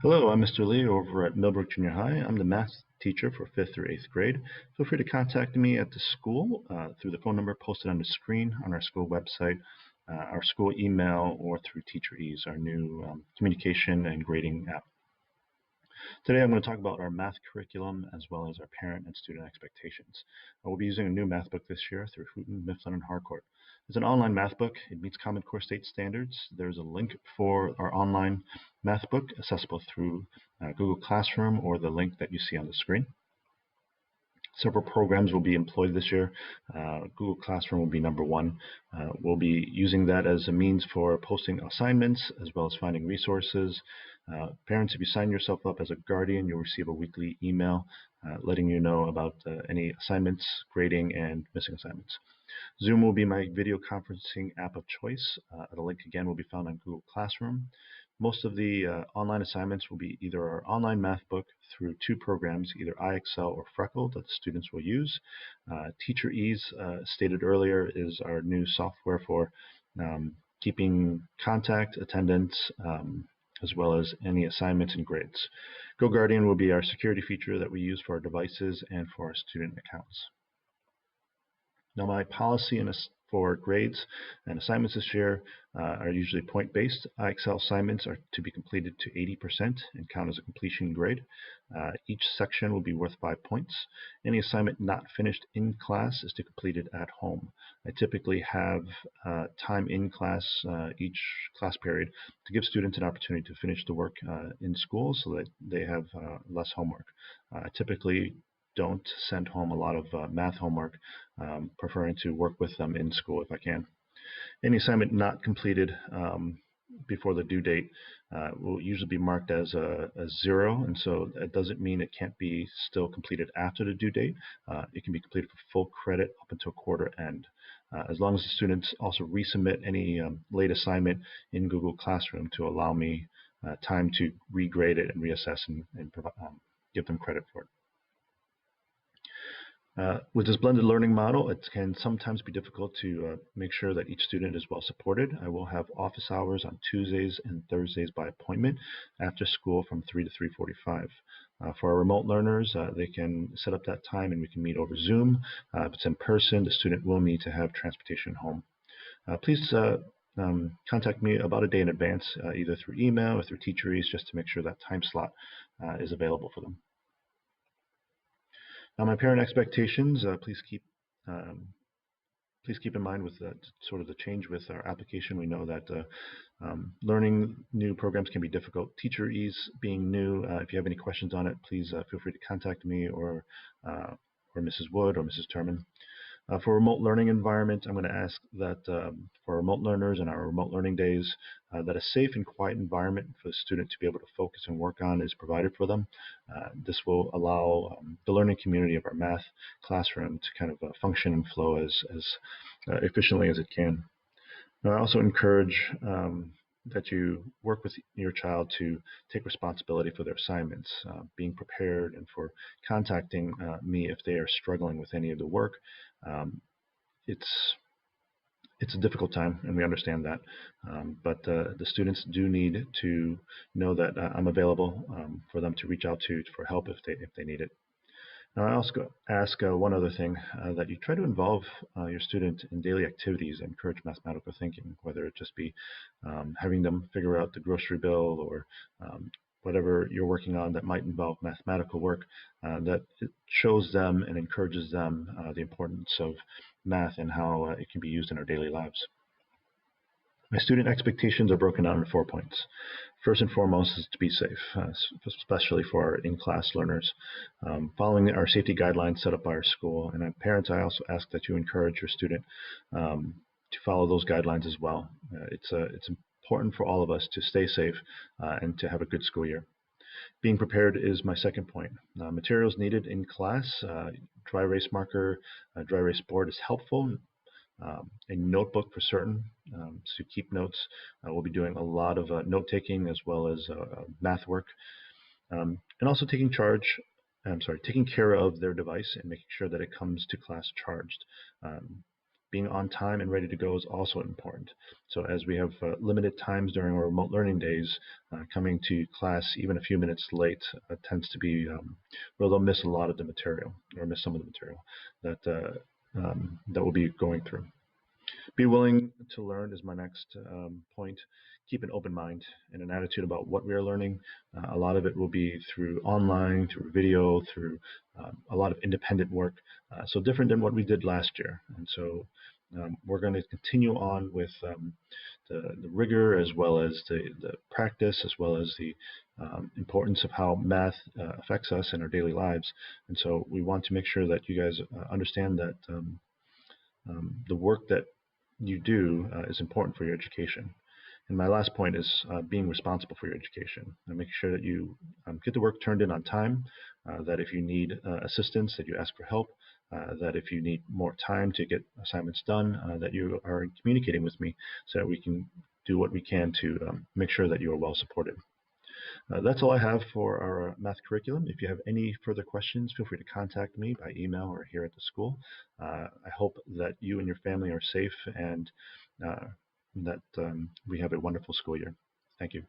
Hello, I'm Mr. Lee over at Millbrook Junior High. I'm the math teacher for 5th through 8th grade. Feel free to contact me at the school through the phone number posted on the screen on our school website, our school email, or through Teacher Ease, our new communication and grading app. Today I'm going to talk about our math curriculum as well as our parent and student expectations. We'll be using a new math book this year through Houghton, Mifflin, and Harcourt. It's an online math book. It meets Common Core state standards. There's a link for our online math book accessible through Google Classroom or the link that you see on the screen. Several programs will be employed this year. Google Classroom will be number one. We'll be using that as a means for posting assignments as well as finding resources. Parents, if you sign yourself up as a guardian, you'll receive a weekly email letting you know about any assignments, grading, and missing assignments. Zoom will be my video conferencing app of choice. The link again will be found on Google Classroom. Most of the online assignments will be either our online math book through two programs, either iExcel or Freckle, that the students will use. Teacher Ease, stated earlier, is our new software for keeping contact, attendance, as well as any assignments and grades. GoGuardian will be our security feature that we use for our devices and for our student accounts. Now, my policy for grades and assignments this year are usually point-based. iExcel assignments are to be completed to 80% and count as a completion grade. Each section will be worth 5 points. Any assignment not finished in class is to complete it at home. I typically have time in class each class period to give students an opportunity to finish the work in school so that they have less homework. I typically don't send home a lot of math homework, preferring to work with them in school if I can. Any assignment not completed before the due date will usually be marked as a 0, and so that doesn't mean it can't be still completed after the due date. It can be completed for full credit up until quarter end, as long as the students also resubmit any late assignment in Google Classroom to allow me time to regrade it and reassess and give them credit for it. With this blended learning model, it can sometimes be difficult to make sure that each student is well supported. I will have office hours on Tuesdays and Thursdays by appointment after school from 3 to 3:45. For our remote learners, they can set up that time and we can meet over Zoom. If it's in person, the student will need to have transportation home. Please contact me about a day in advance, either through email or through Teacher Ease, just to make sure that time slot is available for them. Now, my parent expectations, please keep in mind with sort of the change with our application. We know that learning new programs can be difficult. Teacher Ease being new, if you have any questions on it, please feel free to contact me or Mrs. Wood or Mrs. Turman. For remote learning environment, I'm going to ask that for remote learners and our remote learning days, that a safe and quiet environment for the student to be able to focus and work on is provided for them. This will allow the learning community of our math classroom to kind of function and flow as efficiently as it can. Now, I also encourage that you work with your child to take responsibility for their assignments, being prepared, and for contacting me if they are struggling with any of the work. It's a difficult time, and we understand that, but the students do need to know that I'm available for them to reach out to for help if they need it. Now, I also ask one other thing, that you try to involve your student in daily activities and encourage mathematical thinking, whether it just be having them figure out the grocery bill or whatever you're working on that might involve mathematical work, that it shows them and encourages them the importance of math and how it can be used in our daily lives. My student expectations are broken down into 4 points. First and foremost is to be safe, especially for our in-class learners. Following our safety guidelines set up by our school, and parents, I also ask that you encourage your student to follow those guidelines as well. It's important for all of us to stay safe and to have a good school year. Being prepared is my second point. Materials needed in class, dry erase marker, dry erase board is helpful. A notebook for certain, to keep notes. We'll be doing a lot of note-taking as well as math work, and also taking care of their device and making sure that it comes to class charged. being on time and ready to go is also important. So as we have limited times during our remote learning days, coming to class even a few minutes late tends to be, well, they'll miss a lot of the material or miss some of the material that we'll be going through. Be willing to learn is my next point. Keep an open mind and an attitude about what we are learning. A lot of it will be through online, through video, through a lot of independent work. So different than what we did last year. And so we're going to continue on with the rigor as well as the practice, as well as the importance of how math affects us in our daily lives. And so we want to make sure that you guys understand that the work that you do is important for your education. And my last point is being responsible for your education and making sure that you get the work turned in on time, that if you need assistance, that you ask for help, that if you need more time to get assignments done, that you are communicating with me so that we can do what we can to make sure that you are well supported. That's all I have for our math curriculum. If you have any further questions, feel free to contact me by email or here at the school. I hope that you and your family are safe and that we have a wonderful school year. Thank you.